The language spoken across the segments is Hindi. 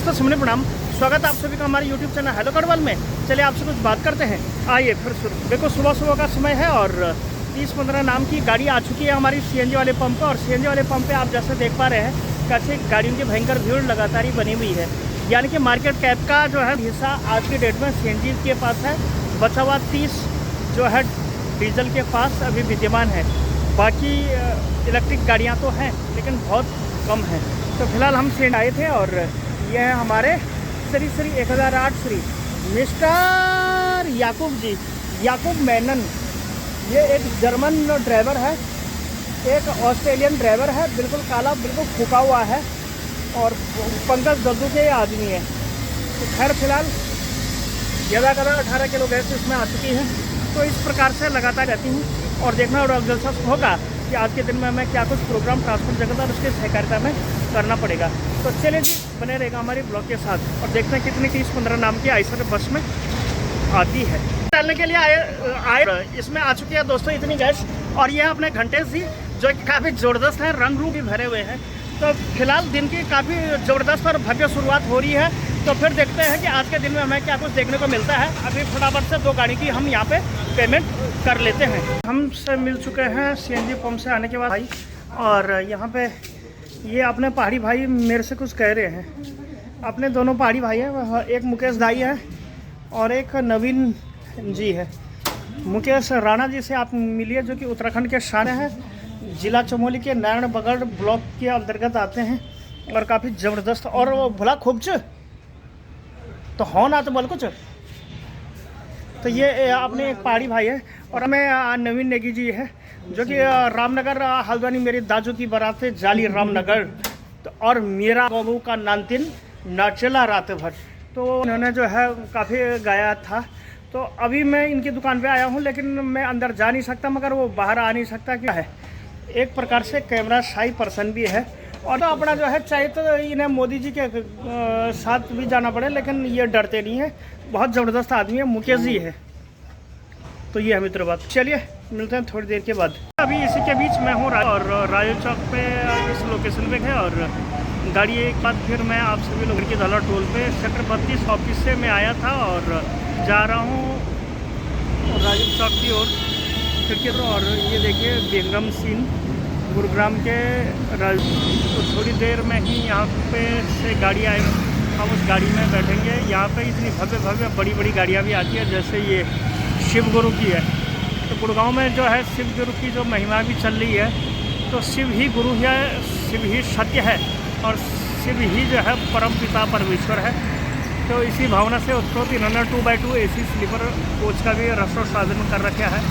दोस्तों सुमने प्रणाम। स्वागत है आप सभी का हमारे YouTube चैनल हेलो गढ़वाल में। चलिए आपसे कुछ बात करते हैं। आइए फिर शुरू। देखो सुबह का समय है और 30-15 नाम की गाड़ी आ चुकी है हमारी CNG वाले पंप पर। और CNG वाले पंप पे आप जैसे देख पा रहे हैं कैसे गाड़ियों की भयंकर भीड़ लगातार ही बनी हुई है। यानी कि मार्केट कैप का जो है हिस्सा आज की डेट में CNG के पास है, बचा हुआ 30 जो है डीजल के पास अभी विद्यमान है। बाकी इलेक्ट्रिक गाड़ियाँ तो हैं लेकिन बहुत कम है। तो फिलहाल हम सेंड आए थे और ये है हमारे श्री 1008 श्री मिस्टर याकूब मेनन। ये एक जर्मन ड्राइवर है, एक ऑस्ट्रेलियन ड्राइवर है, बिल्कुल काला, बिल्कुल फूका हुआ है और पंकज दद्दू के आदमी है। तो खैर फिलहाल ज़्यादा 18 किलो गैस इसमें आ चुकी है। तो इस प्रकार से लगातार रहती हूँ और देखना और दिलचस्प होगा कि आज के दिन में हमें क्या कुछ प्रोग्राम ट्रांसपोर्ट जगत और उसके सहकारिता में करना पड़ेगा। तो चलिए जी, बने रहेगा हमारी ब्लॉग के साथ और देखते हैं कितनी 30-15 नाम की आइसर बस में आती है। डालने के लिए आए इसमें आ चुकी है दोस्तों इतनी गैस। और ये अपने घंटे सी जो कि काफ़ी ज़बरदस्त है, रंग रूप भी भरे हुए हैं। तो फिलहाल दिन की काफ़ी ज़बरदस्त और भव्य शुरुआत हो रही है। तो फिर देखते हैं कि आज के दिन में हमें क्या कुछ देखने को मिलता है। अभी फटाफट से 2 गाड़ी की हम यहाँ पे पेमेंट कर लेते हैं। हमसे मिल चुके हैं CNG पंप से आने के बाद भाई, और यहाँ पे ये अपने पहाड़ी भाई मेरे से कुछ कह रहे हैं। अपने दोनों पहाड़ी भाई हैं, एक मुकेश दाई है और एक नवीन जी है। मुकेश राणा जी से आप मिलिए जो कि उत्तराखंड के शान है, जिला चमोली के नारायणबगढ़ ब्लॉक के अंतर्गत आते हैं और काफ़ी ज़बरदस्त। और वो भला खूब तो हो ना तो बोल कुछ। तो ये अपने एक पहाड़ी भाई है और हमें नवीन नेगी जी है जो कि रामनगर हल्द्वानी मेरी दाजू की बारात से जाली रामनगर। तो और मेरा बाबू का नानतिन नाचला रात भर। तो उन्होंने जो है काफ़ी गाया था। तो अभी मैं इनकी दुकान पे आया हूँ लेकिन मैं अंदर जा नहीं सकता, मगर वो बाहर आ नहीं सकता। क्या है, एक प्रकार से कैमरा शाई पर्सन भी है। और तो अपना जो है चाहे तो इन्हें मोदी जी के साथ भी जाना पड़े लेकिन ये डरते नहीं है। बहुत ज़बरदस्त आदमी है, मुकेश जी है। तो ये है मित्र बात। चलिए मिलते हैं थोड़ी देर के बाद। अभी इसी के बीच मैं हूँ और राजू चौक पे इस लोकेशन पे है। और गाड़ी एक बार फिर मैं आप सभी लोगों की धाला टोल पे सेक्टर 32 ऑफिस से मैं आया था और जा रहा हूँ राजू चौक की ओर फिर। और ये देखिए बेगम सीन गुरुग्राम के तो थोड़ी देर में ही यहाँ पे से गाड़ी आए, हम उस गाड़ी में बैठेंगे। यहाँ पे इतनी भव्य बड़ी गाड़ियाँ भी आती है, जैसे ये शिव गुरु की है। तो गुड़गांव में जो है शिव गुरु की जो महिमा भी चल रही है। तो शिव ही गुरु है, शिव ही सत्य है और शिव ही जो है परम पिता परमेश्वर है। तो इसी भावना से उसको इन्होंने 2x2 AC स्लीपर कोच का भी रसो साधन कर रखा है।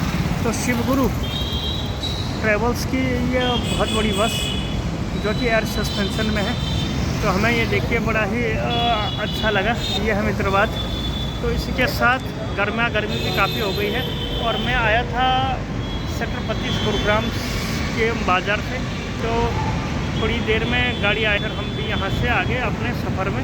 तो शिव गुरु ट्रेवल्स की ये बहुत बड़ी बस जो कि एयर सस्पेंशन में है। तो हमें ये देख के बड़ा ही अच्छा लगा। ये है मित्र बात। तो इसी के साथ गर्मी भी काफ़ी हो गई है और मैं आया था सेक्टर 32 गुरुग्राम के बाज़ार से। तो थोड़ी देर में गाड़ी आकर हम भी यहाँ से आगे अपने सफ़र में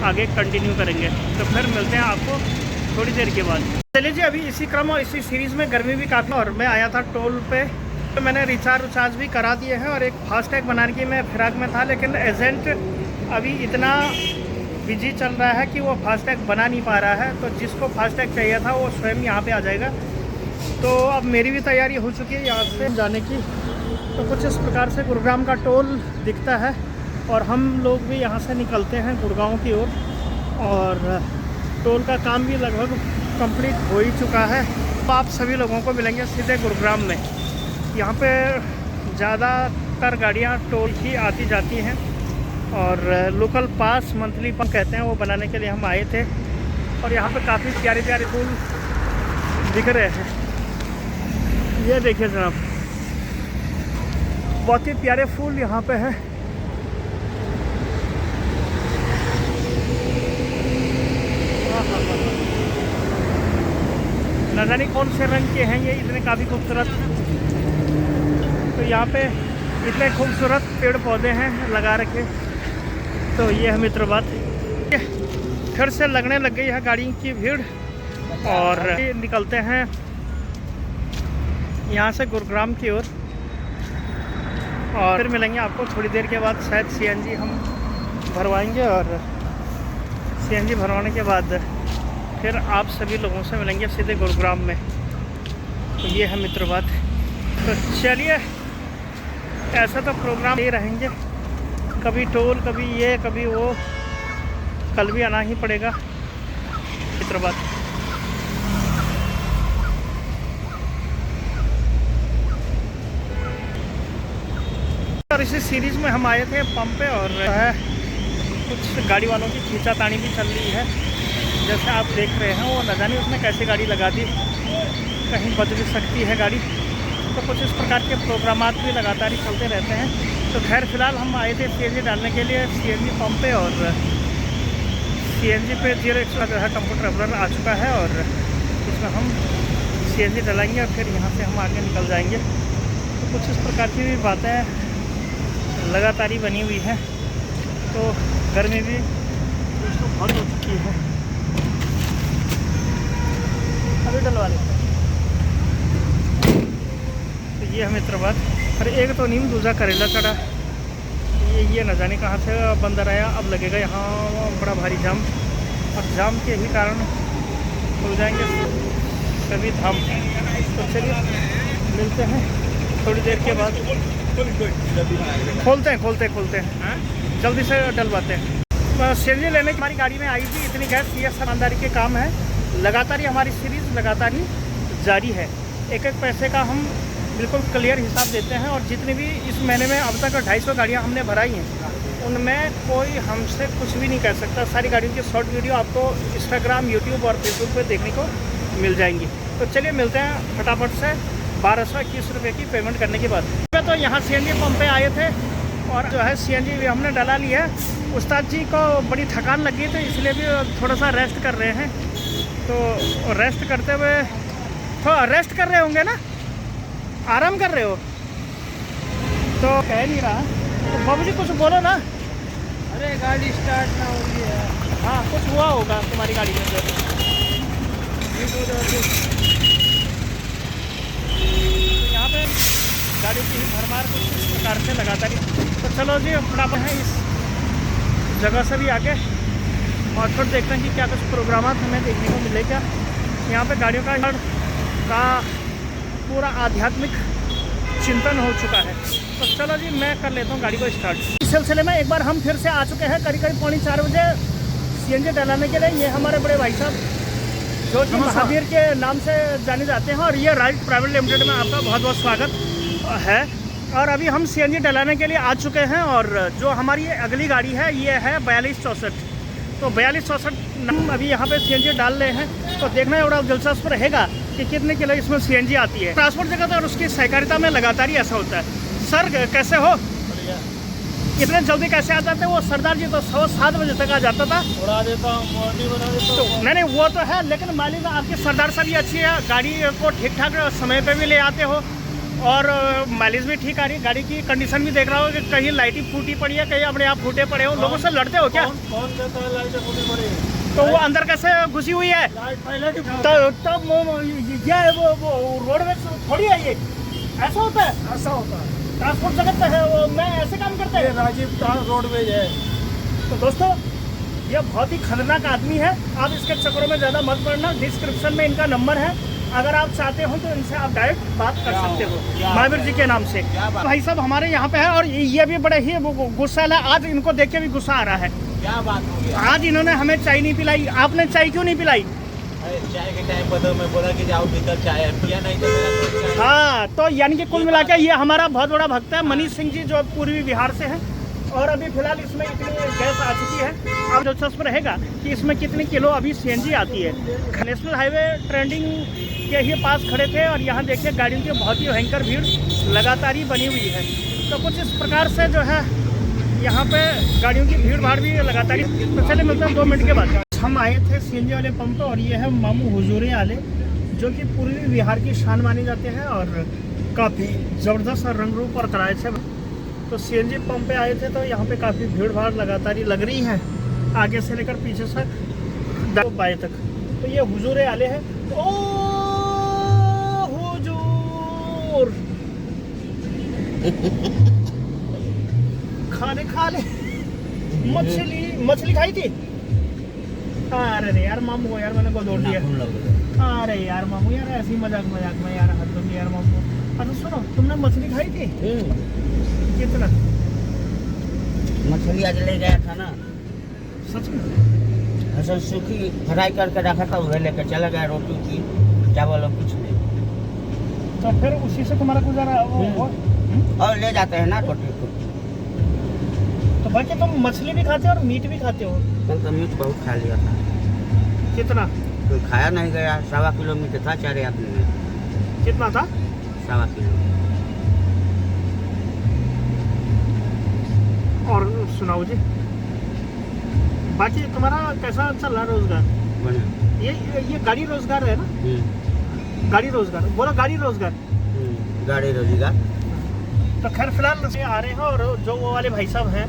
आगे कंटिन्यू करेंगे। तो फिर मिलते हैं आपको थोड़ी देर के बाद। चलिए जी, अभी इसी क्रम और इसी सीरीज़ में गर्मी भी काफ़ी और मैं आया था टोल पे। तो मैंने रिचार्ज भी करा दिए हैं और एक फास्टैग बनाने की मैं फिराक में था, लेकिन एजेंट अभी इतना बिजी चल रहा है कि वो फास्टैग बना नहीं पा रहा है। तो जिसको फास्टैग चाहिए था वो स्वयं यहाँ पे आ जाएगा। तो अब मेरी भी तैयारी हो चुकी है यहाँ से जाने की। तो कुछ इस प्रकार से गुरुग्राम का टोल दिखता है और हम लोग भी यहाँ से निकलते हैं गुड़गांव की ओर। और टोल का काम भी लगभग कंप्लीट हो ही चुका है। तो आप सभी लोगों को मिलेंगे सीधे गुरुग्राम में। यहाँ पे ज़्यादातर गाड़ियाँ टोल की आती जाती हैं और लोकल पास मंथली पास कहते हैं वो बनाने के लिए हम आए थे। और यहाँ पे काफ़ी प्यारे फूल दिख रहे हैं। ये देखिए जनाब, बहुत ही प्यारे फूल यहाँ पे हैं। न जाने कौन से रंग के हैं ये, इतने काफ़ी खूबसूरत। तो यहाँ पे इतने खूबसूरत पेड़ पौधे हैं लगा रखे। तो ये है मित्र बात। फिर से लगने लग गई है गाड़ी की भीड़ और निकलते हैं यहाँ से गुरुग्राम की ओर। और फिर मिलेंगे आपको थोड़ी देर के बाद। शायद CNG हम भरवाएंगे और सीएनजी भरवाने के बाद फिर आप सभी लोगों से मिलेंगे सीधे गुरुग्राम में। तो ये है मित्र बात। तो चलिए, ऐसा तो प्रोग्राम ही रहेंगे, कभी टोल, कभी ये, कभी वो, कल भी आना ही पड़ेगा मित्र बात। और इसी सीरीज़ में हम आए थे पंप पे, और कुछ गाड़ी वालों की खींचातानी भी चल रही है। जैसे आप देख रहे हैं, वो न जाने उसने कैसे गाड़ी लगा दी, कहीं बच भी सकती है गाड़ी। तो कुछ इस प्रकार के प्रोग्रामात भी लगातार ही चलते रहते हैं। तो खैर फ़िलहाल हम आए थे सीएनजी डालने के लिए सीएनजी पंप पे, और सीएनजी पे 01 जो है टेम्पो ट्रैवलर आ चुका है, और इसमें हम सीएनजी डलाएंगे और फिर यहाँ से हम आगे निकल जाएंगे। तो कुछ इस प्रकार की भी बातें लगातार ही बनी हुई है। तो गर्मी भी तो बहुत हो चुकी है, अभी डलवा लेते हैं। तो ये है मित्र बात। अरे एक तो नीम दूसरा करेला चढ़ा, ये न जाने कहाँ से बंदर आया। अब लगेगा यहाँ बड़ा भारी जाम, और जाम के ही कारण खुल जाएंगे सभी धाम। तो चलिए मिलते हैं थोड़ी देर के बाद। खोलते हैं जल्दी से डलवाते हैं। सीएनजी लेने की हमारी गाड़ी में आई थी, इतनी गैस, ये ईमानदारी के काम है। लगातार ही हमारी सीरीज़ लगातार ही जारी है। एक एक पैसे का हम बिल्कुल क्लियर हिसाब देते हैं, और जितनी भी इस महीने में अब तक 250 गाड़ियाँ हमने भराई हैं, उनमें कोई हमसे कुछ भी नहीं कह सकता। सारी गाड़ियों की शॉर्ट वीडियो आपको इंस्टाग्राम, यूट्यूब और फेसबुक पे देखने को मिल जाएंगी। तो चलिए मिलते हैं फटाफट से 1221 रुपये की पेमेंट करने के बाद। तो यहाँ सीएनजी पंप पे आए थे, और जो है सीएनजी हमने डला लिया है। उस्ताद जी को बड़ी थकान लगी थी, इसलिए भी थोड़ा सा रेस्ट कर रहे हैं। तो रेस्ट करते हुए, थोड़ा रेस्ट कर रहे होंगे ना, आराम कर रहे हो, तो कह नहीं रहा। तो बाबू जी कुछ बोलो ना। अरे गाड़ी स्टार्ट ना हो रही है। हाँ, कुछ हुआ होगा तुम्हारी गाड़ी में। यहाँ पे गाड़ी की भरमार कुछ इस प्रकार से लगातार। तो चलो जी, फटाफट है इस जगह से भी आगे, और फिर देखते हैं कि क्या कुछ प्रोग्राम हमें देखने को मिलेगा। यहाँ पे गाड़ियों का पूरा आध्यात्मिक चिंतन हो चुका है। तो चलो जी, मैं कर लेता हूँ गाड़ी को स्टार्ट। इस सिलसिले में एक बार हम फिर से आ चुके हैं करीब 3:45 बजे सीएनजी डलाने के लिए। ये हमारे बड़े भाई साहब जो कि महावीर के नाम से जाने जाते हैं, और ये राइट प्राइवेट लिमिटेड में आपका बहुत बहुत स्वागत है। और अभी हम सीएनजी डलाने के लिए आ चुके हैं, और जो हमारी अगली गाड़ी है ये है 4264। तो 4264 हम अभी यहाँ पे सीएनजी डाल रहे हैं। तो देखना बड़ा दिलचस्प रहेगा कि कितने किलो इसमें सीएनजी आती है। ट्रांसपोर्ट जगत और उसकी सहकारिता में लगातार ही ऐसा होता है। सर कैसे हो? इतने जल्दी कैसे आ जाते हैं? वो सरदार जी तो 7:15 बजे तक आ जाता था। उड़ा देता हूँ, मॉर्निंग बना देता हूँ। नहीं, वो तो है, लेकिन मान लीजिए आपकी सरदार साहब भी अच्छी है, गाड़ी को ठीक ठाक समय पे भी ले आते हो, और माइलेज भी ठीक आ रही है। गाड़ी की कंडीशन भी देख रहा हो कि कहीं लाइटिंग फूटी पड़ी है, कहीं अपने आप फूटे पड़े हो। लोगों से लड़ते हो क्या? कौन कहता है लाइट फूटी पड़ी है? तो वो अंदर कैसे घुसी हुई है? लाइट पहले की तब ये वो रोड में थोड़ी है ये, ऐसा होता है? ऐसा होता है। ट्रांसपोर्ट जगत है वो, मैं ऐसे काम करते हैं। राजीव रोडवेज है। तो दोस्तों, ये बहुत ही खतरनाक आदमी है, आप इसके चक्करों में ज़्यादा मत पड़ना। डिस्क्रिप्शन में इनका नंबर है, अगर आप चाहते हो तो इनसे आप डायरेक्ट बात कर सकते हो महावीर जी के नाम से। भाई साहब हमारे यहाँ पे है, और ये भी बड़े ही गुस्सा है। आज इनको देख के भी गुस्सा आ रहा है। क्या बात हो गई? आज इन्होंने हमें चाय नहीं पिलाई। आपने चाय क्यों नहीं पिलाई? चाय के टाइम पर तो मैं बोला कि जाओ भीतर चाय है, पिया नहीं तो मेरा चाय। हाँ, तो यानी कि कुल मिला के ये हमारा बहुत बड़ा भक्त है, मनीष सिंह जी, जो पूर्वी बिहार से हैं। और अभी फिलहाल इसमें इतनी गैस आ चुकी है। अब दिलचस्प रहेगा कि इसमें कितनी किलो अभी सीएनजी आती है। नेशनल हाईवे ट्रेंडिंग के ही पास खड़े थे, और यहाँ देखिए गाड़ियों की बहुत ही भयंकर भीड़ लगातार ही बनी हुई है। तो कुछ इस प्रकार से जो है यहाँ पे गाड़ियों की भीड़ भाड़ भी लगातार ही। तो चलिए मिलते हैं 2 मिनट के बाद। हम आए थे सीएनजी वाले पंप पर, और ये है मामू हुजूरे वाले, जो कि पूर्वी बिहार की शान माने जाते हैं, और काफ़ी ज़बरदस्त रंग रूप और किराए से। तो सीएनजी पंप पे आए थे, तो यहाँ पे काफ़ी भीड़ भाड़ लगातार ही लग रही है, आगे से लेकर पीछे तक बाएँ तक। तो ये हुजूरे वाले हैं। ओ हुजूर खाने खा ले। मछली खाई थी? अरे नहीं यार मामू को यार मैंने गोल दिया। नाखून लग गए। अरे यार मामू यार ऐसी मजाक मजाक में यार हद होगी यार मामू। अरे सुनो तुमने मछली खाई थी कितना? मछली आज ले गया था ना, सच में? ऐसा सूखी फ्राई करके रखा था, वह लेकर चला गया, रोटी की चावल और कुछ नहीं। तो फिर उसी से तुम्हारा गुजारा वो और ले जाते हैं ना रोटी को। तो बाकी तुम मछली भी खाते हो और मीट भी खाते हो? कल तो मीट बहुत खा लिया था। कितना? कोई खाया नहीं गया, 1.25 किलो मीट था 4 आदमी में। कितना था? 1.25 किलो। और सुनाओ जी, बाकी तुम्हारा कैसा चल रहा रोजगार? बढ़िया। ये गाड़ी रोजगार है ना? गाड़ी रोजगार बोलो, गाड़ी रोजगार। गाड़ी रोजगार। तो खैर फिलहाल से आ रहे हैं और जो वो वाले भाई साहब हैं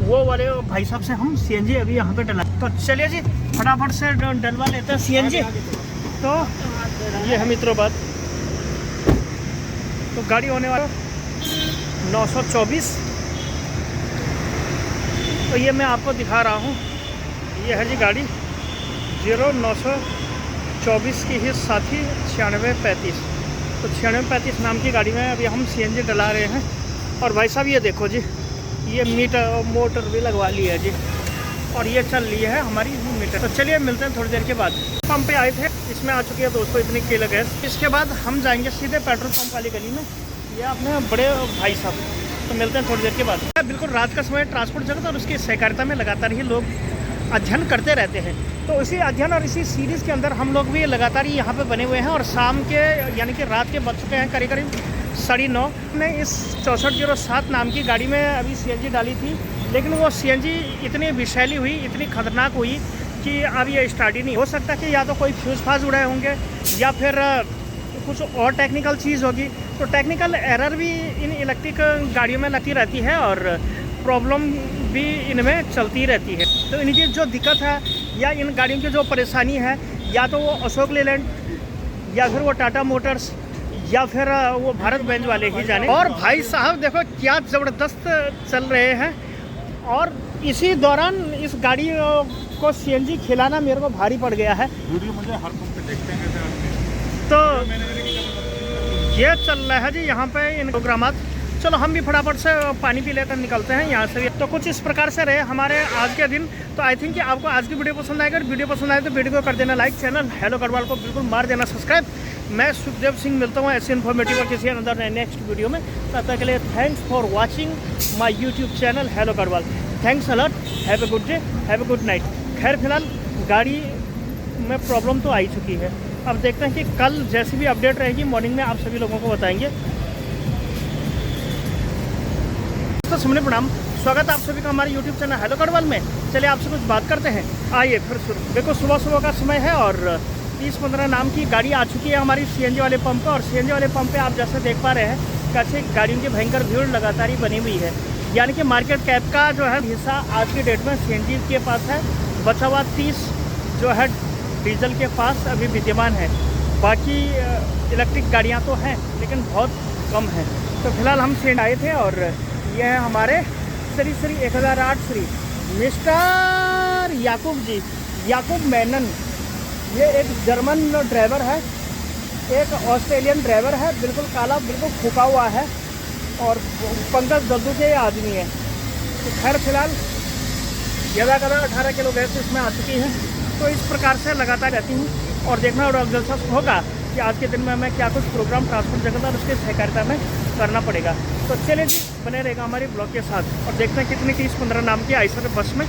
वो वाले भाई साहब से हम सीएनजी अभी यहाँ पे डला। तो चलिए जी फटाफट से डलवा लेते हैं सीएनजी। तो ये है मित्रों बात। तो गाड़ी होने वाला 924। तो ये मैं आपको दिखा रहा हूँ, ये है जी गाड़ी 0924 की ही साथी 9635। तो 9635 नाम की गाड़ी में अभी हम सीएनजी डला रहे हैं। और भाई साहब ये देखो जी, ये मोटर भी लगवा ली है जी और ये चल रही है हमारी मीटर। तो चलिए मिलते हैं थोड़ी देर के बाद। पंप पे आए थे, इसमें आ चुकी है दोस्तों इतनी किलो गैस। इसके बाद हम जाएंगे सीधे पेट्रोल पंप वाली गली में, ये अपने बड़े भाई साहब। तो मिलते हैं थोड़ी देर के बाद। बिल्कुल रात का समय ट्रांसपोर्ट जगत और उसकी सहकारिता में लगातार ही लोग अध्ययन करते रहते हैं। तो इसी अध्ययन और इसी सीरीज़ के अंदर हम लोग भी लगातार ही यहाँ पे बने हुए हैं। और शाम के यानी कि रात के बज चुके हैं करीब करीब 9:30 में इस 6407 नाम की गाड़ी में अभी सीएनजी डाली थी। लेकिन वो सीएनजी इतनी विषैली हुई, इतनी खतरनाक हुई कि अब ये स्टार्ट ही नहीं हो सकता। कि या तो कोई फ्यूज़ फाज उड़ाए होंगे या फिर कुछ और टेक्निकल चीज़ होगी। तो टेक्निकल एरर भी इन इलेक्ट्रिक गाड़ियों में लगती रहती है और प्रॉब्लम भी इनमें चलती रहती है। तो इनकी जो दिक्कत है या इन गाड़ियों की जो परेशानी है, या तो वो अशोक लेलैंड या फिर वो टाटा मोटर्स या फिर वो भारत बेंज वाले ही जाने। और भाई साहब देखो क्या ज़बरदस्त चल रहे हैं। और इसी दौरान इस गाड़ी को सीएनजी खिलाना मेरे को भारी पड़ गया है। वीडियो मुझे हर पंप पे देखते हैं कैसे आदमी। तो ये चल रहा है जी यहाँ पे इन प्रोग्रामात। चलो हम भी फटाफट से पानी पी लेकर निकलते हैं यहाँ से। तो कुछ इस प्रकार से रहे हमारे आज के दिन। तो आई थिंक कि आपको आज की वीडियो पसंद आएगा। वीडियो पसंद आए तो वीडियो को कर देना लाइक, चैनल हेलो गढ़वाल को बिल्कुल मार देना सब्सक्राइब। मैं सुखदेव सिंह मिलता हूँ ऐसे इन्फॉर्मेटिव और किसी अंदर नेक्स्ट वीडियो में। तब तक के लिए thanks for watching my YouTube channel hello Garhwal. Thanks a lot, have a good day, have a good night. खैर फिलहाल गाड़ी में प्रॉब्लम तो आ ही चुकी है। अब देखते हैं कि कल जैसी भी अपडेट रहेगी मॉर्निंग में आप सभी लोगों को बताएंगे। तो सुनने प्रणाम, स्वागत है आप सभी का हमारे YouTube चैनल हेलो गढ़वाल में। चलिए आपसे कुछ बात करते हैं। आइए फिर शुरू। देखो सुबह सुबह का समय है और 3015 नाम की गाड़ी आ चुकी है हमारी सीएनजी वाले पंप पर। और सीएनजी वाले पंप पे आप जैसे देख पा रहे हैं कैसे गाड़ियों की भयंकर भीड़ लगातार ही बनी हुई है। यानी कि मार्केट कैप का जो है हिस्सा आज की डेट में सीएनजी के पास है। बचा हुआ 30 जो है डीजल के पास अभी विद्यमान है। बाकी इलेक्ट्रिक गाड़ियाँ तो हैं लेकिन बहुत कम हैं। तो फिलहाल हम सीएनजी आए थे और ये है हमारे श्री 1008 श्री मिस्टर याकूब जी, याकूब मेनन। ये एक जर्मन ड्राइवर है, एक ऑस्ट्रेलियन ड्राइवर है, बिल्कुल काला, बिल्कुल फूका हुआ है और पंकज दद्दू के आदमी है। तो खैर फिलहाल ज़्यादा 18 किलो गैस इसमें आ चुकी है। तो इस प्रकार से लगातार रहती हूँ और देखना और दिलचस्प होगा कि आज के दिन में हमें क्या कुछ प्रोग्राम ट्रांसपोर्ट जगत और उसके सहकारिता में करना पड़ेगा। तो चलिए जी बने रहेगा हमारे ब्लॉग के साथ और देखते हैं कितनी 3015 नाम की आइसर बस में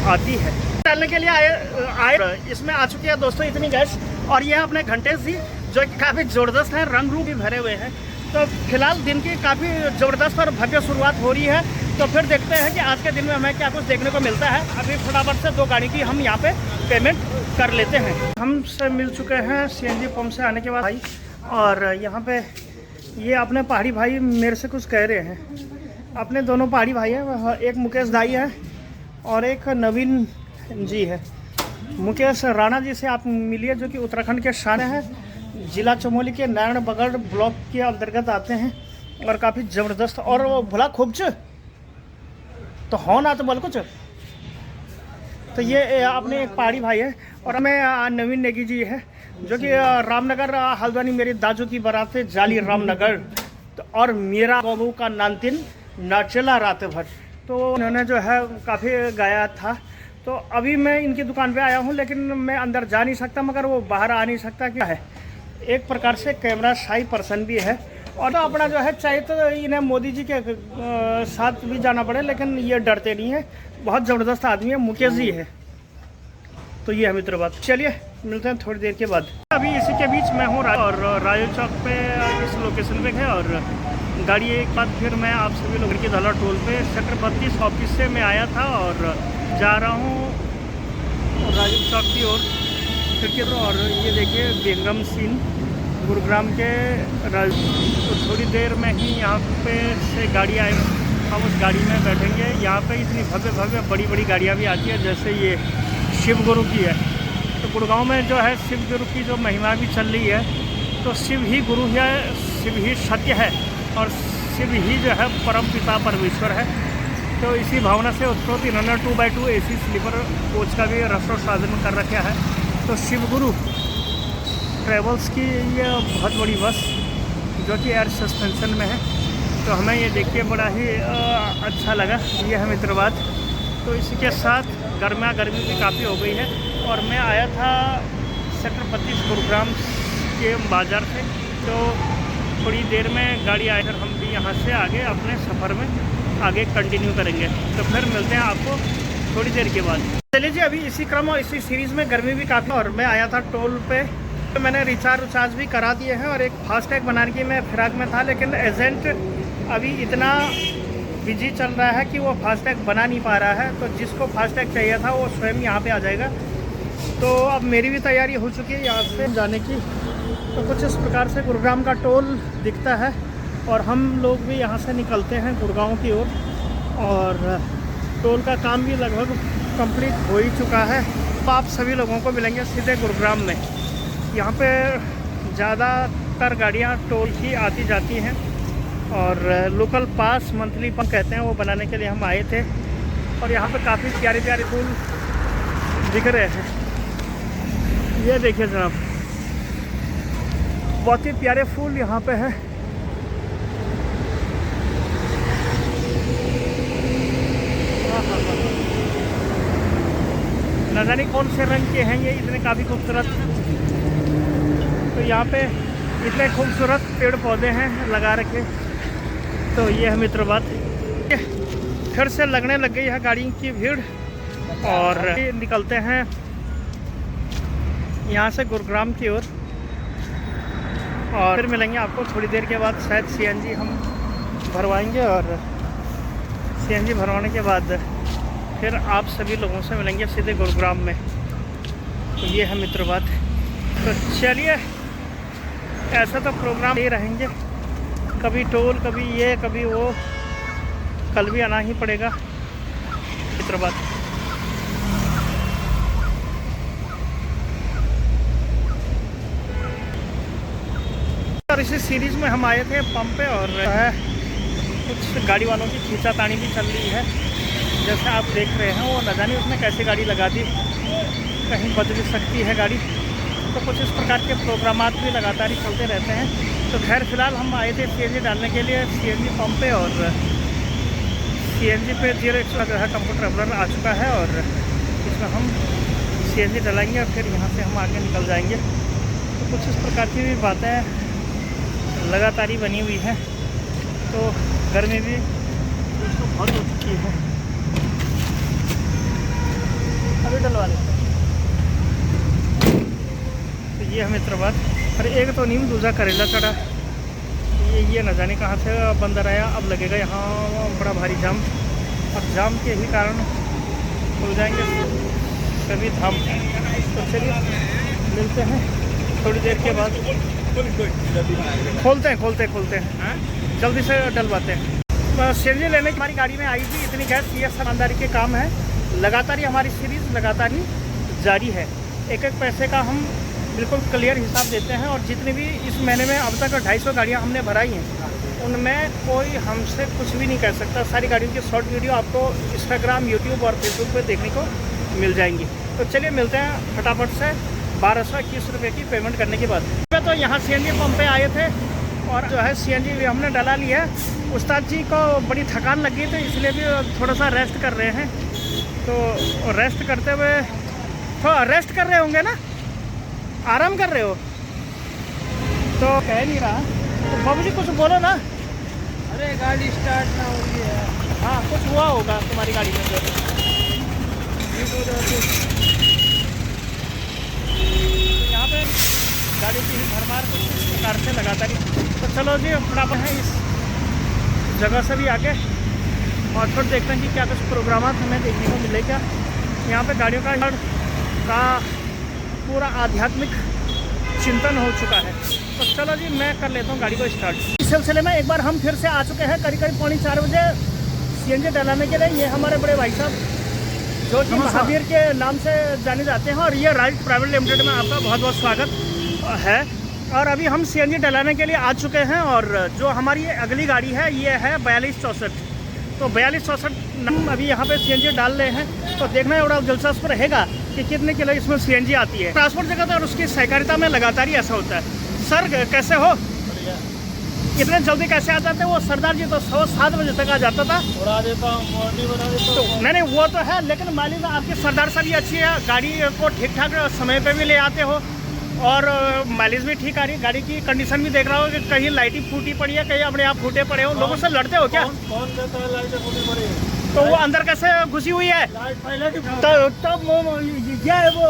आती है। डालने के लिए आए इसमें आ चुकी है दोस्तों इतनी गैस। और ये अपने घंटे सी जो काफ़ी ज़बरदस्त है, रंग रूप भी भरे हुए हैं। तो फिलहाल दिन की काफ़ी ज़बरदस्त और भव्य शुरुआत हो रही है। तो फिर देखते हैं कि आज के दिन में हमें क्या कुछ देखने को मिलता है। अभी फटाफट से 2 गाड़ी की हम यहाँ पे पेमेंट कर लेते हैं। हमसे मिल चुके हैं सीएनजी पंप से आने के बाद भाई। और यहाँ पे ये अपने पहाड़ी भाई मेरे से कुछ कह रहे हैं। अपने दोनों पहाड़ी भाई हैं, एक मुकेश दाई है और एक नवीन जी है। मुकेश राणा जी से आप मिलिए जो कि उत्तराखंड के शान हैं, जिला चमोली के नारायणबगढ़ ब्लॉक के अंतर्गत आते हैं और काफ़ी ज़बरदस्त। और वो भला खूब तो हो ना तो बोल कुछ तो ये अपने एक पहाड़ी भाई है और हमें नवीन नेगी जी है जो कि रामनगर हल्द्वानी मेरी दाजू की बारात से जाली रामनगर तो और मेरा बाबू का नानतिन नाचला रात भर। तो उन्होंने जो है काफ़ी गाया था। तो अभी मैं इनकी दुकान पे आया हूँ लेकिन मैं अंदर जा नहीं सकता, मगर वो बाहर आ नहीं सकता। क्या है, एक प्रकार से कैमरा शाई पर्सन भी है। और तो अपना जो है चाहे तो इन्हें मोदी जी के साथ भी जाना पड़े लेकिन ये डरते नहीं है। बहुत ज़बरदस्त आदमी है, मुकेश जी है। तो ये है मित्र बात। चलिए मिलते हैं थोड़ी देर के बाद। अभी इसी के बीच मैं हूँ और राजू चौक पे इस लोकेशन पे है और गाड़ी एक बार फिर मैं आप सभी लोगों की धौला टोल पे सेक्टर 32 ऑफिस से मैं आया था और जा रहा हूँ राजू चौक की ओर फिर। और ये देखिए बेगम सीन गुरुग्राम के तो थोड़ी देर में ही यहाँ पे से गाड़ी आए, हम उस गाड़ी में बैठेंगे। यहाँ पे इतनी भव्य भव्य बड़ी बड़ी गाड़ियाँ भी आती है, जैसे ये शिव गुरु की है। तो गुड़गांव में जो है शिव गुरु की जो महिमा भी चल रही है, तो शिव ही गुरु है, शिव ही सत्य है और शिव ही जो है परम पिता परमेश्वर है। तो इसी भावना से उत्प्रोत इन्होंने 2x2 AC स्लीपर कोच का भी रसो साधन कर रखा है। तो शिव गुरु ट्रेवल्स की ये बहुत बड़ी बस जो कि एयर सस्पेंशन में है, तो हमें ये देख के बड़ा ही अच्छा लगा। ये है मित्र बात। तो इसी के साथ गर्मी भी काफ़ी हो गई है और मैं आया था सेक्टर 32 गुरुग्राम के बाज़ार से। तो थोड़ी देर में गाड़ी आए, फिर हम भी यहाँ से आगे अपने सफ़र में आगे कंटिन्यू करेंगे। तो फिर मिलते हैं आपको थोड़ी देर के बाद। चलिए जी, अभी इसी क्रम और इसी सीरीज़ में गर्मी भी काफ़ी और मैं आया था टोल पे। तो मैंने रिचार्ज भी करा दिए हैं और एक फास्टैग बनाने की मैं फिराक में था, लेकिन एजेंट अभी इतना बिजी चल रहा है कि वो फास्टैग बना नहीं पा रहा है। तो जिसको फास्टैग चाहिए था वो स्वयं यहाँ पे आ जाएगा। तो अब मेरी भी तैयारी हो चुकी है यहाँ से जाने की। तो कुछ इस प्रकार से गुरुग्राम का टोल दिखता है और हम लोग भी यहाँ से निकलते हैं गुड़गांव की ओर। और टोल का काम भी लगभग कंप्लीट हो ही चुका है। तो आप सभी लोगों को मिलेंगे सीधे गुरुग्राम में। यहाँ पे ज़्यादातर गाड़ियाँ टोल ही आती जाती हैं और लोकल पास मंथली पंप कहते हैं वो बनाने के लिए हम आए थे। और यहाँ पे काफ़ी प्यारे प्यारे फूल दिख रहे हैं। ये देखिए जनाब, बहुत ही प्यारे फूल यहाँ पे है। न जाने कौन से रंग के हैं ये, इतने काफ़ी खूबसूरत। तो यहाँ पे इतने खूबसूरत पेड़ पौधे हैं लगा रखे। तो ये है मित्र बात। फिर से लगने लग गई है गाड़ी की भीड़ और निकलते हैं यहाँ से गुरुग्राम की ओर। और फिर मिलेंगे आपको थोड़ी देर के बाद। शायद CNG हम भरवाएंगे और CNG भरवाने के बाद फिर आप सभी लोगों से मिलेंगे सीधे गुरुग्राम में। तो ये है मित्र बात। तो चलिए, ऐसा तो प्रोग्राम ही रहेंगे, कभी टोल, कभी ये, कभी वो। कल भी आना ही पड़ेगा मित्र बात। और इसी सीरीज़ में हम आए थे पंप पे और कुछ गाड़ी वालों की खींचातानी भी चल रही है। जैसे आप देख रहे हैं, वो न जाने उसने कैसे गाड़ी लगा दी, कहीं बच भी सकती है गाड़ी। तो कुछ इस प्रकार के प्रोग्रामात भी लगातार ही चलते रहते हैं। तो खैर फ़िलहाल हम आए थे CNG डालने के लिए CNG पंप पे और CNG पे 01 जो है टेम्पो ट्रैवलर आ चुका है और इसमें हम CNG डलाएंगे और फिर यहाँ से हम आगे निकल जाएंगे। तो कुछ इस प्रकार की भी बातें लगातार ही बनी हुई हैं। तो गर्मी भी बहुत हो चुकी है। अभी डलवा लेते हैं। तो ये है मित्र बात। और एक तो नीम दूसरा करेला चढ़ा, ये न जाने कहाँ से बंदर आया। अब लगेगा यहाँ बड़ा भारी जाम और जाम के ही कारण खुल जाएंगे सभी धाम। तो चलिए मिलते हैं थोड़ी देर के बाद। खोलते हैं जल्दी से डलवाते हैं। CNG लेने की हमारी गाड़ी में आई थी, इतनी गैस ये ईमानदारी के काम है। लगातार ही हमारी सीरीज़ लगातार ही जारी है। एक एक पैसे का हम बिल्कुल क्लियर हिसाब देते हैं। और जितनी भी इस महीने में अब तक 250 गाड़ियाँ हमने भराई हैं, उनमें कोई हमसे कुछ भी नहीं कह सकता। सारी गाड़ियों की शॉर्ट वीडियो आपको इंस्टाग्राम, यूट्यूब और फेसबुक पे देखने को मिल जाएंगी। तो चलिए मिलते हैं फटाफट से 1221 रुपये की पेमेंट करने के बाद। तो यहाँ CNG पंप पे आए थे और जो है CNG भी हमने डला लिया है। उस्ताद जी को बड़ी थकान लगी थी, इसलिए भी थोड़ा सा रेस्ट कर रहे हैं। तो रेस्ट करते हुए थोड़ा रेस्ट कर रहे होंगे ना, आराम कर रहे हो तो कह नहीं रहा। तो बाबू जी कुछ बोलो ना। अरे गाड़ी स्टार्ट ना हो रही है। हाँ कुछ हुआ होगा तुम्हारी गाड़ी में जो यहाँ पे गाड़ी की भरमार कुछ इस प्रकार से लगातार ही। तो चलो जी फटाफट है इस जगह से भी आके और फिर देखते हैं कि क्या कुछ प्रोग्राम हमें देखने को मिलेगा। यहाँ पे गाड़ियों का पूरा आध्यात्मिक चिंतन हो चुका है। तो चलो जी मैं कर लेता हूँ गाड़ी को स्टार्ट। इस सिलसिले में एक बार हम फिर से आ चुके हैं करीब 3:45 बजे CNG डलाने के लिए। ये हमारे बड़े भाई साहब जो कि महावीर के नाम से जाने जाते हैं और ये राइट प्राइवेट लिमिटेड में आपका बहुत बहुत स्वागत है। और अभी हम CNG डलाने के लिए आ चुके हैं और जो हमारी अगली गाड़ी है ये है 4264। तो 4264 हम अभी यहाँ पे CNG डाल रहे हैं। तो देखना बड़ा दिलचस्प रहेगा कि कितने किलो इसमें CNG आती है। ट्रांसपोर्ट जगह और उसकी सहकारिता में लगातार ही ऐसा होता है। सर कैसे हो? इतने जल्दी कैसे आ जाते? वो सरदार जी तो 7 बजे तक आ जाता था। उड़ा देता हूँ, मॉर्निंग बना देता हूँ। नहीं वो तो है, लेकिन मालिक आपके सरदार साहब भी अच्छी है, गाड़ी को ठीक ठाक समय पे भी ले आते हो और माइलेज भी ठीक आ रही है। गाड़ी की कंडीशन भी देख रहा हो कि कहीं लाइटिंग फूटी पड़ी है, कहीं अपने आप फूटे पड़े हो। लोगों से लड़ते हो क्या? कौन कहता है लाइटें फूटी पड़ी है? तो वो अंदर कैसे घुसी हुई है? लाइट पहले की तो ये वो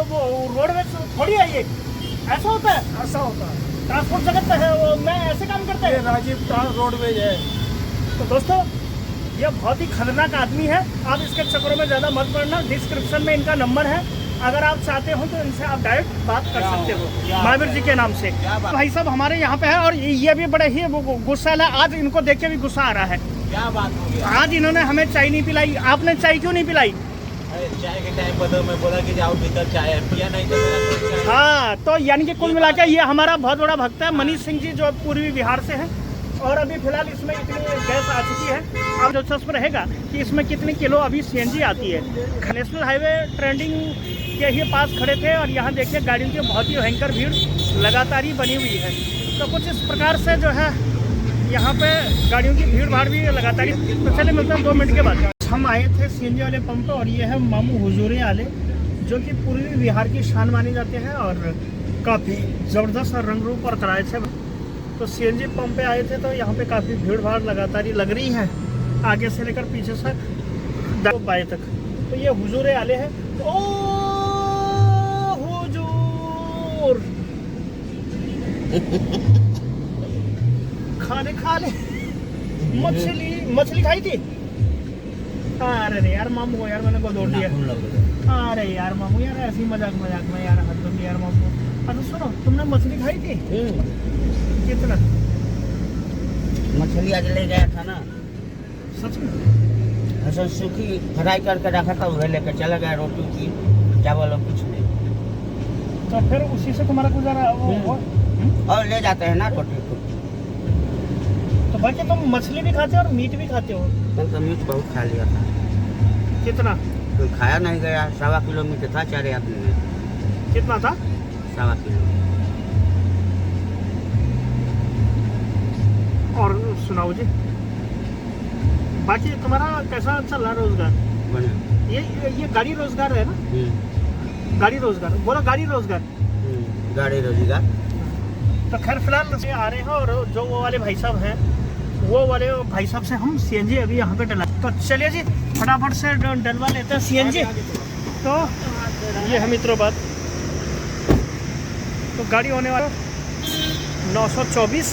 रोडवेज थोड़ी है ये, ऐसा होता है? ऐसा होता है। ट्रांसपोर्ट जगत है वो, मैं ऐसे काम करते ये हैं। राजीव रोडवेज है। तो दोस्तों ये बहुत ही खतरनाक आदमी है, आप इसके चक्करों में ज़्यादा मत पड़ना। डिस्क्रिप्शन में इनका नंबर है, अगर आप चाहते हो तो इनसे आप डायरेक्ट बात कर सकते हो महावीर जी के नाम से। भाई साहब हमारे यहाँ पे है और ये भी बड़े ही गुस्सा है। आज इनको देख के भी गुस्सा आ रहा है। क्या बात हो गई? आज इन्होंने हमें चाय नहीं पिलाई। आपने चाय क्यों नहीं पिलाई? अरे चाय के टाइम पर तो मैं बोला कि जाओ भीतर चाय है, पिया नहीं तो मेरा कोई चाय। हाँ तो यानी कि कुल मिला के ये हमारा बहुत बड़ा भक्त है मनीष सिंह जी, जो पूर्वी बिहार से हैं। और अभी फिलहाल इसमें इतनी गैस आ चुकी है। अब दिलचस्प रहेगा कि इसमें कितने किलो अभी CNG आती है। नेशनल हाईवे ट्रेंडिंग के ही पास खड़े थे और यहाँ देखिए गाड़ियों की बहुत ही भयंकर भीड़ लगातार ही बनी हुई है। तो कुछ इस प्रकार से जो है यहाँ पे गाड़ियों की भीड़ भाड़ भी लगातार ही। तो चलिए मिलते हैं 2 मिनट के बाद। हम आए थे CNG वाले पंप पे और ये है मामू हुजूरे वाले, जो कि पूर्वी बिहार की शान माने जाते हैं और काफ़ी ज़बरदस्त और रंग रूप और किराए थे। तो CNG पंप पे आए थे तो यहाँ पे काफ़ी भीड़ भाड़ लगातार ही लग रही है, आगे से लेकर पीछे से बाएं तक। तो ये हुजूरे वाले हैं। ओ हुजूर खाने खा ले। मछली खाई थी? अरे यार मामू को यार मैंने को दौड़ दिया। अरे यार मामू यार ऐसी मजाक में यार हद हो गई यार मामू। अच्छा सुनो, तुमने मछली खाई थी? कितना? मछली आज ले गया था ना, सच में? अच्छा सूखी फ्राई करके रखा था, वह लेकर चला गया। रोटी की चावल और कुछ नहीं। तो फिर उसी से तुम्हारा गुजारा और ले जाते हैं ना रोटी को। तो भाई तुम मछली भी खाते हो और मीट भी खाते हो? कल तो मीट बहुत खा लिया था। कितना? कोई खाया नहीं गया। 1.25 किलो मीट था 4 आदमी में। कितना था? 1.25 किलो। और सुनाओ जी, बाकी तुम्हारा कैसा चल रहा रोजगार? बढ़िया। ये गाड़ी रोजगार है ना? गाड़ी रोजगार बोला, गाड़ी रोजगार। गाड़ी रोजगार। तो खैर फिलहाल से आ रहे हैं और जो वो वाले भाई साहब हैं, वो वाले भाई साहब से हम CNG अभी यहाँ पे डला। तो चलिए जी फटाफट से डलवा लेते हैं CNG। तो ये है मित्रों बात। तो गाड़ी होने वाला 924।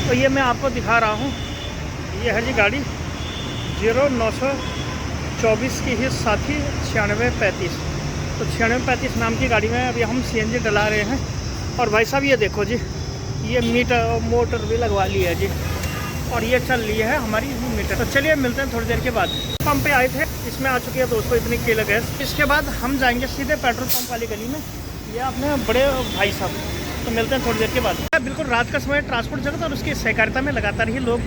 तो ये मैं आपको दिखा रहा हूँ, ये है जी गाड़ी 0924 की ही साथी 9635। तो 9635 नाम की गाड़ी में अभी हम CNG डला रहे हैं। और भाई साहब ये देखो जी, ये मोटर भी लगवा ली है जी और ये चल रही है हमारी मीटर। तो चलिए मिलते हैं थोड़ी देर के बाद। पंप पे आए थे, इसमें आ चुकी है दोस्तों इतनी किलो गैस। इसके बाद हम जाएंगे सीधे पेट्रोल पंप वाली गली में, ये अपने बड़े भाई साहब। तो मिलते हैं थोड़ी देर के बाद। बिल्कुल रात का समय ट्रांसपोर्ट जगत और उसकी सहकारिता में लगातार ही लोग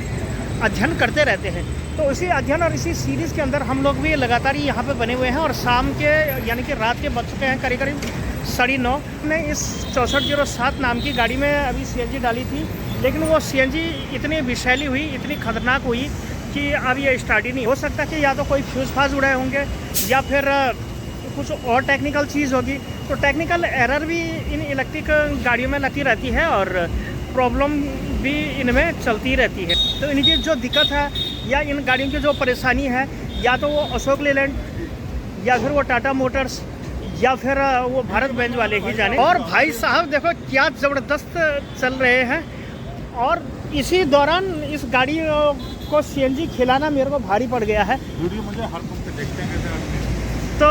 अध्ययन करते रहते हैं। तो इसी अध्ययन और इसी सीरीज़ के अंदर हम लोग भी लगातार यहाँ पे बने हुए हैं और शाम के यानी कि रात के बज चुके हैं करीब करीब 9:30। ने इस 6407 नाम की गाड़ी में अभी CNG डाली थी, लेकिन वो CNG इतनी विषैली हुई, इतनी खतरनाक हुई कि अब ये स्टार्ट ही नहीं हो सकता। कि या तो कोई फ्यूज़ फाज उड़ाए होंगे या फिर कुछ और टेक्निकल चीज़ होगी। तो टेक्निकल एरर भी इन इलेक्ट्रिक गाड़ियों में लगती रहती है और प्रॉब्लम भी इनमें चलती रहती है। तो इनकी जो दिक्कत है या इन गाड़ियों की जो परेशानी है, या तो वो अशोक लेलैंड या फिर वो टाटा मोटर्स या फिर वो भारत बेंज वाले ही जाने। और भाई साहब देखो क्या ज़बरदस्त चल रहे हैं। और इसी दौरान इस गाड़ी को CNG खिलाना मेरे को भारी पड़ गया है। वीडियो मुझे हर पंप पे देखते हैं तो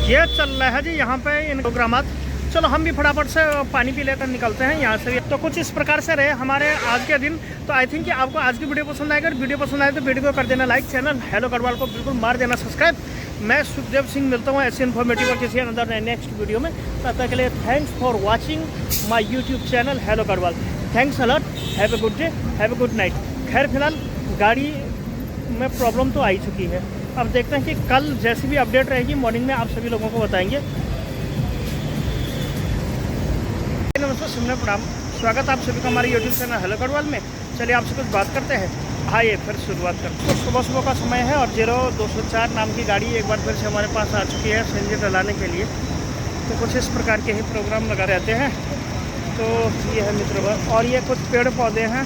ये चल रहा है जी यहाँ पे इन प्रोग्रामात। चलो हम भी फटाफट से पानी पी लेकर निकलते हैं यहाँ से। तो कुछ इस प्रकार से रहे हमारे आज के दिन। तो आई थिंक कि आपको आज की वीडियो पसंद आएगा। वीडियो पसंद आए तो वीडियो को कर देना लाइक, चैनल हेलो गढ़वाल को बिल्कुल मार देना सब्सक्राइब। मैं सुखदेव सिंह मिलता हूँ ऐसे इन्फॉर्मेटिव और किसी अंदर नेक्स्ट वीडियो में। तब तक के लिए thanks for watching my YouTube channel hello Garhwal. Thanks a lot, have a good day, have a good night. खैर फिलहाल गाड़ी में प्रॉब्लम तो आई चुकी है। अब देखते हैं कि कल जैसी भी अपडेट रहेगी मॉर्निंग में आप सभी लोगों को बताएंगे। नमस्ते, सुनने प्रणाम, स्वागत आप सभी का हमारे यूट्यूब चैनल हेलो गढ़वाल में। चलिए आपसे कुछ बात करते हैं। आइए फिर शुरुआत करते हैं। तो सुबह का समय है और 0204 नाम की गाड़ी एक बार फिर से हमारे पास आ चुकी है CNG डलाने के लिए। तो कुछ इस प्रकार के ही प्रोग्राम लगा रहते हैं। तो ये है मित्र, और ये कुछ पेड़ पौधे हैं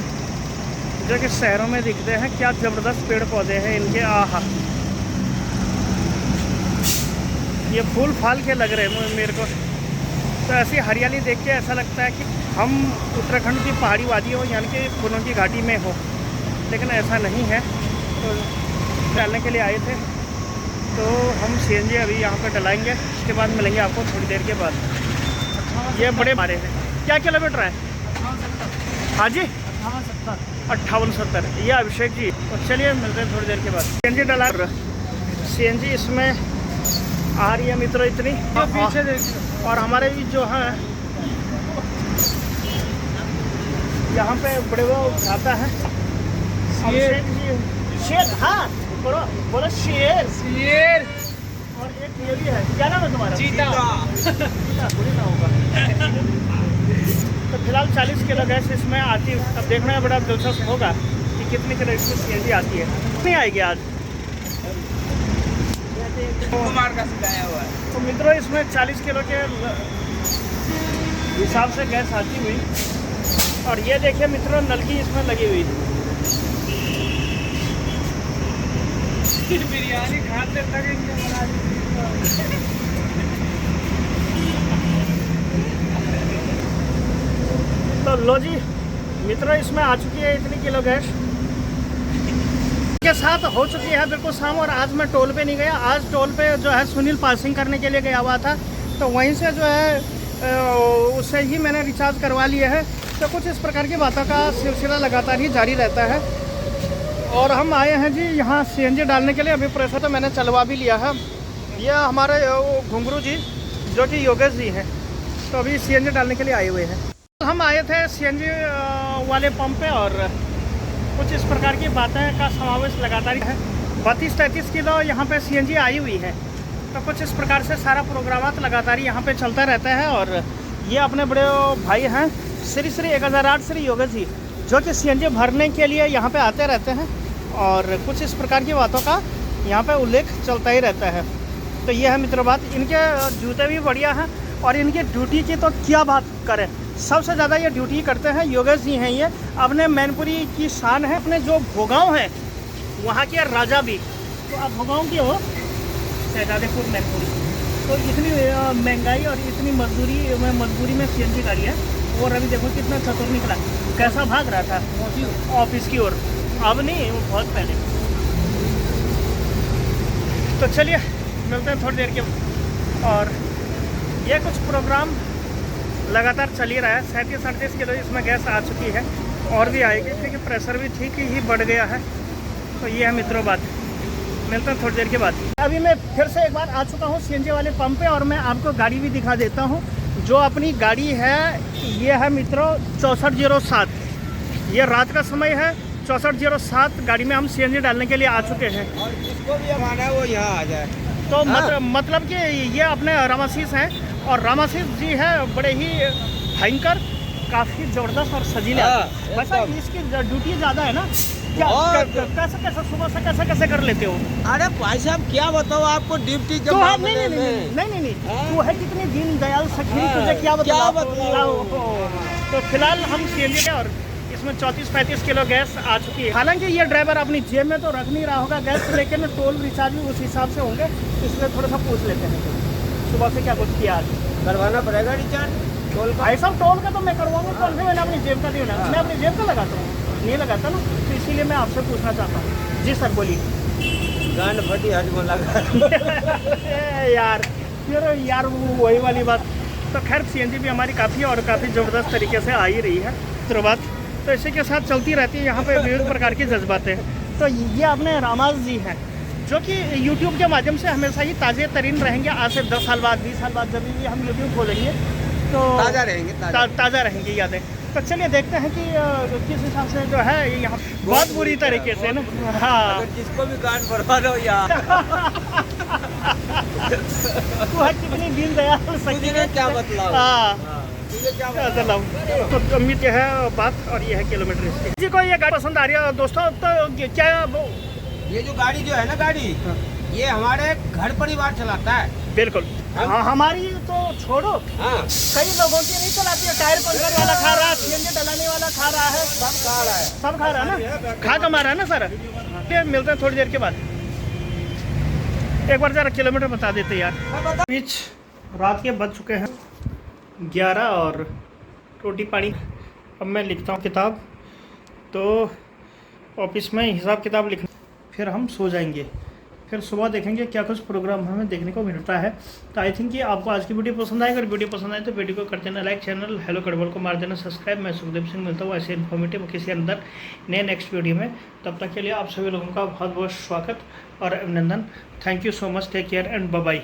जो कि शहरों में दिखते हैं। क्या ज़बरदस्त पेड़ पौधे हैं इनके, आहा। ये फूल फाल के लग रहे हैं मेरे को। तो ऐसी हरियाली देख के ऐसा लगता है कि हम उत्तराखंड की पहाड़ी वादियों यानी कि फूलों की घाटी में हो, लेकिन ऐसा नहीं है। तो डालने के लिए आए थे, तो हम CNG अभी यहाँ पर डलाएंगे। उसके बाद मिलेंगे आपको थोड़ी देर के बाद। ये बड़े मारे हैं। क्या किलोमीटर है? हाँ जी 58-70। ये अभिषेक जी। तो चलिए मिलते हैं थोड़ी देर के बाद। CNG डला, CNG इसमें आ रही है मित्रों इतनी। पीछे देखिए। और हमारे भी जो है यहाँ पे बड़े वो आता है शेर। हाँ बोलो शेर। और एक ये भी है, क्या नाम है तुम्हारा? चीता। थोड़ी ना होगा। तो फिलहाल 40 किलो गैस इसमें आती है। अब देखना है बड़ा दिलचस्प होगा कि कितनी किलो इसमें CNG आती है। नहीं आएगी आज कुमार का सिखाया हुआ है। तो मित्रों इसमें 40 किलो के हिसाब से गैस आती हुई। और ये देखिए मित्रों नलकी इसमें लगी हुई। बिरयानी खाते लगेंगे। तो लो जी मित्रों इसमें आ चुकी है इतनी किलो गैस के साथ हो चुकी है बिल्कुल शाम। और आज मैं टोल पे नहीं गया। आज टोल पे जो है सुनील पासिंग करने के लिए गया हुआ था, तो वहीं से जो है उससे ही मैंने रिचार्ज करवा लिया है। तो कुछ इस प्रकार की बातों का सिलसिला लगातार ही जारी रहता है। और हम आए हैं जी यहाँ CNG डालने के लिए। अभी प्रेशर तो मैंने चलवा भी लिया है। यह हमारे घुंघरू जी जो कि योगेश जी हैं, तो अभी CNG डालने के लिए आए हुए हैं। हम आए थे CNG वाले पंप पे और कुछ इस प्रकार की बातें का समावेश लगातार है। 32-33 किलो यहाँ पे CNG आई हुई है। तो कुछ इस प्रकार से सारा प्रोग्राम लगातार यहाँ पे चलता रहता है। और ये अपने बड़े भाई हैं श्री 1008 श्री योगेश जी, जो कि CNG भरने के लिए यहाँ पे आते रहते हैं। और कुछ इस प्रकार की बातों का यहाँ पे उल्लेख चलता ही रहता है। तो ये है मित्र बात। इनके जूते भी बढ़िया हैं और इनकी ड्यूटी की तो क्या बात करें। सबसे ज़्यादा ये ड्यूटी करते हैं योगेश जी हैं। ये अपने मैनपुरी की शान है। अपने जो भोगांव हैं वहाँ के राजा भी। तो आप भोगांव की हो शहजादेपुर मैनपुरी। तो इतनी महंगाई और इतनी मजबूरी में CNG गाड़ी है। और अभी देखो कितना चतुर निकला, कैसा भाग रहा था ऑफिस की ओर। अब नहीं, वो बहुत पहले। तो चलिए मिलते हैं थोड़ी देर के। और ये कुछ प्रोग्राम लगातार चल ही रहा है। 37-38 किलो इसमें गैस आ चुकी है और भी आएगी क्योंकि प्रेशर भी ठीक ही बढ़ गया है। तो ये है मित्रों बात। मिलते हैं थोड़ी देर के बाद। अभी मैं फिर से एक बार आ चुका हूँ CNG वाले पंप पे और मैं आपको गाड़ी भी दिखा देता हूँ। जो अपनी गाड़ी है ये है मित्रों 6407। ये रात का समय है। 6407 गाड़ी में हम CNG डालने के लिए आ चुके हैं। और जिसको भी अब आना है वो यहाँ आ जाए। तो हाँ। मतलब कि ये अपने रामाशीष हैं और रामाशीष जी है बड़े ही भयंकर, काफ़ी ज़बरदस्त और सजीले। हाँ, भाई साहब इसकी ड्यूटी ज़्यादा है ना, क्या कैसे सुबह से कैसे कर लेते हो? अरे भाई साहब क्या बताओ आपको, ड्यूटी तो हाँ, नहीं तू है कितनी दीनदयाल सखी, हाँ, तुझे क्या क्या बताओ। तो फिलहाल हम CNG के और इसमें 34-35 किलो गैस आ चुकी है। हालांकि ये ड्राइवर अपनी जेब में तो रख नहीं रहा होगा गैस, लेकिन टोल रिचार्ज भी उस हिसाब से होंगे, इसलिए थोड़ा सा पूछ लेते हैं सुबह से क्या कुछ किया आज। करवाना पड़ेगा रिचार्ज टोल का। भाई साहब टोल का तो मैं करवाऊंगा, कौन से मैंने अपनी जेब का दिया, मैं अपनी जेब का लगाता हूँ, नहीं लगाता ना, तो इसीलिए मैं आपसे पूछना चाहता हूँ। जी सर बोलिए। गांड फटी हजम लगा। यार फिर वो वही वाली बात। तो खैर CNG भी हमारी काफ़ी और काफ़ी ज़बरदस्त तरीके से आ ही रही है तो बात, तो इसी के साथ चलती रहती है यहाँ पे विभिन्न प्रकार की जज्बातें। तो ये अपने रामाज जी हैं जो कि YouTube के माध्यम से हमेशा ही ताज़े तरीन रहेंगे। आज से 10 साल बाद 20 साल बाद जब भी हम YouTube खोलेंगे तो ताज़ा रहेंगे, ताज़ा रहेंगी यादें। तो चलिए देखते हैं कि किस हिसाब से जो है ये यहाँ बहुत बुरी तरीके से ना। हाँ अगर जिसको भी गांड भरवा दो यार। तू है कितनी दीनदयाल सखी तुझे क्या बतलाऊं? हाँ तुझे क्या क्या बतलाऊं? तो उम्मीद ये है बात, और ये है किलोमीटर इसकी। किसी को ये गाड़ी पसंद आ रही है दोस्तों, तो क्या ये जो गाड़ी जो है ना गाड़ी, ये हमारे घर परिवार चलाता है। बिल्कुल। हाँ हमारी तो छोड़ो, हाँ कई लोगों की नहीं चलाती है। टायर पंचर वाला खा रहा है, CNG डलाने वाला खा रहा है, सब खा रहा है। सब खा रहा है ना, खा कमा रहा है ना सर। ये मिलते हैं थोड़ी देर के बाद। एक बार जरा किलोमीटर बता देते यार। बीच रात के बज चुके हैं 11 और रोटी पानी। अब मैं लिखता हूँ किताब, तो ऑफिस में हिसाब किताब लिख, फिर हम सो जाएंगे, फिर सुबह देखेंगे क्या कुछ प्रोग्राम हमें देखने को मिलता है। तो आई थिंक कि आपको आज की वीडियो पसंद आएगी। अगर वीडियो पसंद आए तो वीडियो को कर देना लाइक, चैनल हेलो कड़बल को मार देना सब्सक्राइब। मैं सुखदेव सिंह मिलता हूँ ऐसे इन्फॉर्मेटिव किसी अंदर नए नेक्स्ट वीडियो में। तब तक के लिए आप सभी लोगों का बहुत बहुत स्वागत और अभिनंदन। Thank you so much, take care and bye bye.